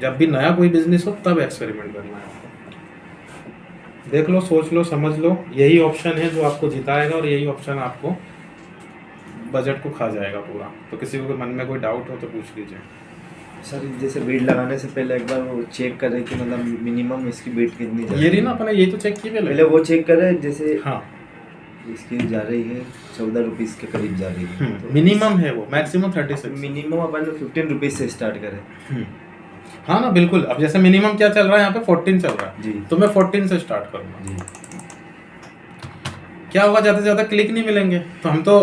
जब भी नया कोई बिज़नेस हो तब एक्सपेरिमेंट करना है आपको। देख लो, सोच लो, समझ लो, यही ऑप्शन है जो आपको जिताएगा और यही ऑप्शन आपको बजट को खा जाएगा पूरा। तो किसी को मन में कोई डाउट हो तो पूछ लीजिए। सर जैसे बीट लगाने से पहले एक बार वो चेक करें कि मतलब मिनिमम इसकी बीट कितनी जा रही है। ये रही ना अपने, यही तो चेक की पहले वो चेक करें। जैसे हाँ, इसकी जा रही है 14 रुपीज़ के करीब जा रही है, तो मिनिमम है वो, मैक्सिमम 36। मिनिमम अपन 15 रुपीज़ से स्टार्ट करें। हाँ ना, बिल्कुल। अब जैसे मिनिमम क्या चल रहा है यहाँ पे, 14 चल रहा है जी। तो मैं 14 से स्टार्ट करूँगा। जी। क्या होगा, ज़्यादा से ज़्यादा क्लिक नहीं मिलेंगे तो हम तो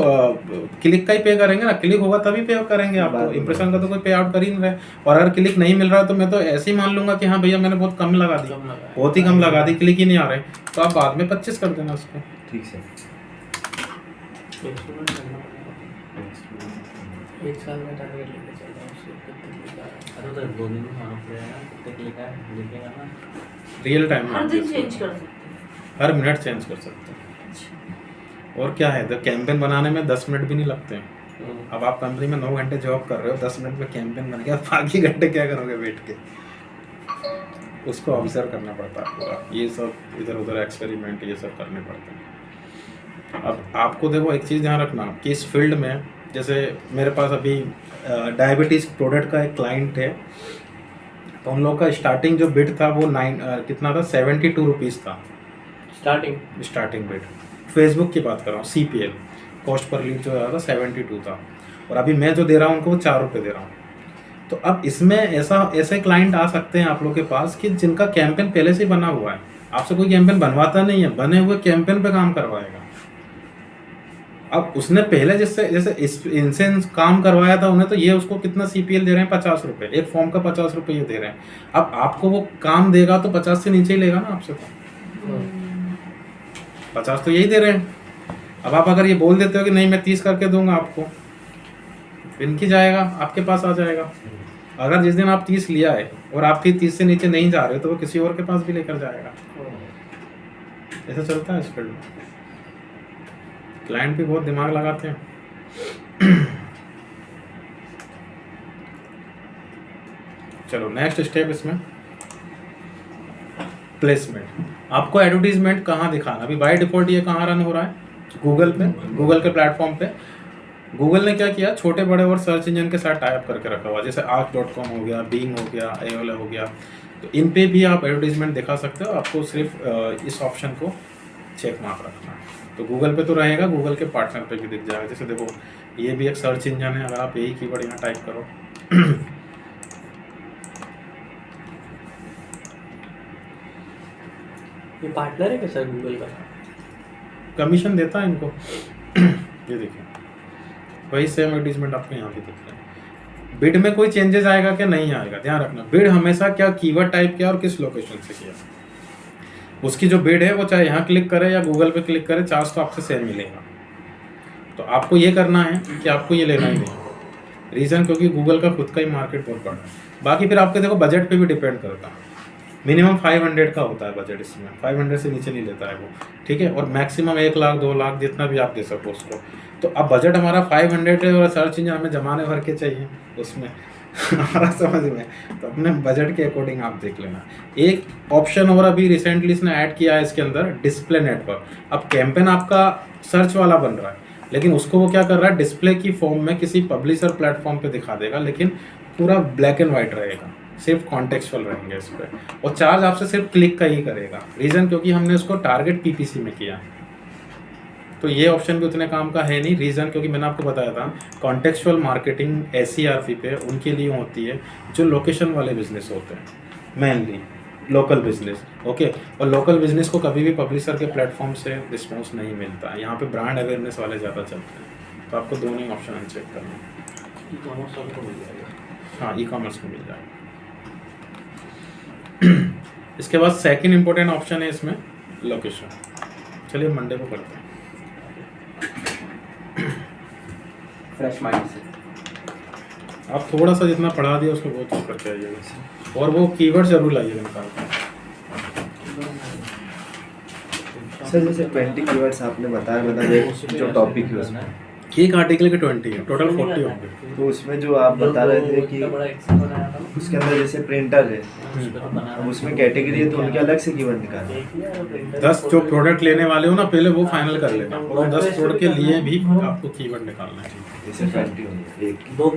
क्लिक का ही पे करेंगे ना। क्लिक होगा तभी पे करेंगे आप, तो इंप्रेशन का तो कोई पे आउट कर ही नहीं रहे। और अगर क्लिक नहीं मिल रहा है तो मैं तो ऐसे ही मान लूंगा कि हाँ भैया मैंने बहुत कम लगा दी, बहुत ही कम लगा दी, क्लिक ही नहीं आ रहे, तो आप बाद में 25 कर देना उसको। ठीक सर। एक साल में टारगेट लेके चल रहा हूँ, उससे कितने क्लिक आ रहा है। अरे तो 2 दिन में खाना पड़ेगा, कितने क्लिक आए देखेगा ना। रियल टाइम में हर आप दिन इसको चेंज कर सकते हैं। हर मिनट चेंज कर सकते हैं। और क्या है, तो कैंपेन बनाने में 10 मिनट भी नहीं लगते हैं। अब आप कंपनी में 9 घंटे जॉब कर रहे हो, 10 मिनट में कैंपेन बन गया, बाकी घंटे क्या करोगे बैठ के? उसको ऑब्जर्व करना पड़ता है पूरा। ये सब इधर उधर एक्सपेरिमेंट ये सब करने पड़ते हैं। अब आपको देखो एक चीज़ ध्यान रखना कि इस फील्ड में, जैसे मेरे पास अभी डायबिटीज़ प्रोडक्ट का एक क्लाइंट है, तो उन लोगों का स्टार्टिंग जो बिड था वो कितना था, 72 रुपीज़ था स्टार्टिंग बिड। फेसबुक की बात कर रहा हूँ, CPL कॉस्ट पर लीड जो था 72 था, और अभी मैं जो दे रहा हूँ उनको वो 4 रुपये दे रहा हूँ। तो अब इसमें ऐसे क्लाइंट आ सकते हैं आप लोग के पास कि जिनका कैंपेन पहले से ही बना हुआ है, आपसे कोई कैंपेन बनवाता नहीं है, बने हुए कैंपेन पे काम करवाएगा। अब उसने पहले जैसे इनसे काम करवाया था उन्हें, तो ये उसको कितना CPL दे रहे हैं, 50 रुपये, एक फॉर्म का 50 रुपये ये दे रहे हैं। अब आपको वो काम देगा तो 50 से नीचे ही लेगा ना आपसे, तो 50 तो यही दे रहे हैं। अब आप अगर ये बोल देते हो कि नहीं मैं 30 करके दूंगा आपको, इनकी जाएगा, आपके पास आ जाएगा। अगर जिस दिन आप 30 लिया है और आपकी 30 से नीचे नहीं जा रहे तो वो किसी और के पास भी लेकर जाएगा। ऐसा चलता है इस फील्ड में। क्लाइंट भी बहुत दिमाग लगाते हैं। चलो नेक्स्ट स्टेप इसमें प्लेसमेंट। आपको एडवर्टीजमेंट कहाँ दिखाना, अभी बाय डिफॉल्ट ये कहाँ रन हो रहा है, गूगल पे, गूगल के प्लेटफॉर्म पे। गूगल ने क्या किया, छोटे बड़े और सर्च इंजन के साथ टाई अप करके रखा हुआ, जैसे ask.com हो गया, Bing हो गया, AOL हो गया, तो इन पे भी आप एडवर्टीजमेंट दिखा सकते हो। आपको सिर्फ इस ऑप्शन को चेक मार्क रखना है। तो गूगल पे तो रहेगा, गूगल के पार्टनर पे भी दिख जाएगा। जैसे देखो ये भी एक सर्च इंजन है, अगर आप यही कीवर्ड यहाँ टाइप करो ये पार्टनर है क्या सर गूगल का? कमीशन देता है इनको। ये देखिए वही सेम एडवर्टीजमेंट आपको यहाँ पे दिख रहा है। बिड में कोई चेंजेस आएगा क्या, नहीं आएगा, ध्यान रखना। बिड हमेशा क्या कीवर्ड टाइप किया और किस लोकेशन से किया, उसकी जो बिड है वो चाहे यहाँ क्लिक करे या गूगल पे क्लिक करे, चार्ज तो आपसे सेम मिलेगा। तो आपको ये करना है कि आपको ये लेना ही नहीं। रीज़न क्योंकि गूगल का खुद का ही मार्केट बहुत बड़ा है। बाकी फिर आपके देखो बजट पे भी डिपेंड करता है। मिनिमम 500 का होता है बजट, इसमें 500 से नीचे नहीं लेता है वो, ठीक है। और मैक्सिमम 1 लाख 2 लाख जितना भी आप दे सको उसको। तो अब बजट हमारा 500 है और सर्च इंजन हमें जमाने भर के चाहिए उसमें हमारा समझ में, तो अपने बजट के अकॉर्डिंग आप देख लेना। एक ऑप्शन और अभी रिसेंटली इसने ऐड किया है इसके अंदर, डिस्प्ले नेटवर्क। अब कैंपेन आपका सर्च वाला बन रहा है, लेकिन उसको वो क्या कर रहा है, डिस्प्ले की फॉर्म में किसी पब्लिशर प्लेटफॉर्म पे दिखा देगा, लेकिन पूरा ब्लैक एंड वाइट रहेगा, सिर्फ कॉन्टेक्चुअल रहेंगे इस पर, और चार्ज आपसे सिर्फ क्लिक का ही करेगा। रीज़न क्योंकि हमने उसको टारगेट पीपीसी में किया, तो ये ऑप्शन भी उतने काम का है नहीं। रीज़न क्योंकि मैंने आपको बताया था कॉन्टेक्चुअल मार्केटिंग एसईआरपी पे उनके लिए होती है जो लोकेशन वाले बिजनेस होते हैं, मेनली लोकल बिजनेस। ओके, और लोकल बिजनेस को कभी भी पब्लिशर के प्लेटफॉर्म से रिस्पॉन्स नहीं मिलता है, यहाँ पे ब्रांड अवेयरनेस वाले ज़्यादा चलते हैं। तो आपको दोनों ही ऑप्शन चेक करना है। ई-कॉमर्स वाले को मिल जाएगा। हाँ, ई कॉमर्स को मिल जाएगा। इसके बाद सेकंड इंपॉर्टेंट ऑप्शन है इसमें लोकेशन। चलिए मंडे को करते हैं। फ्रेश माइंड से आप थोड़ा सा जितना पढ़ा दिया उसको बहुत चीज करके आइएगा, और वो कीवर्ड जरूर लाइएगा निकाल कर। सर जैसे 20 कीवर्ड्स आपने बताया, मतलब एक जो टॉपिक है उसमें, एक आर्टिकल के 20 है, टोटल 40 होंगे। तो उसमें जो आप बता रहे थे कि उसके अंदर जैसे प्रिंटर है, अब उसमें कैटेगरी है तो उनके अलग से कीवर्ड निकालना। 10 जो प्रोडक्ट लेने वाले हो ना, पहले वो फाइनल कर लेना, और 10 प्रोडक्ट के लिए भी आपको कीवर्ड निकालना है। जैसे 20 हो गया, एक दो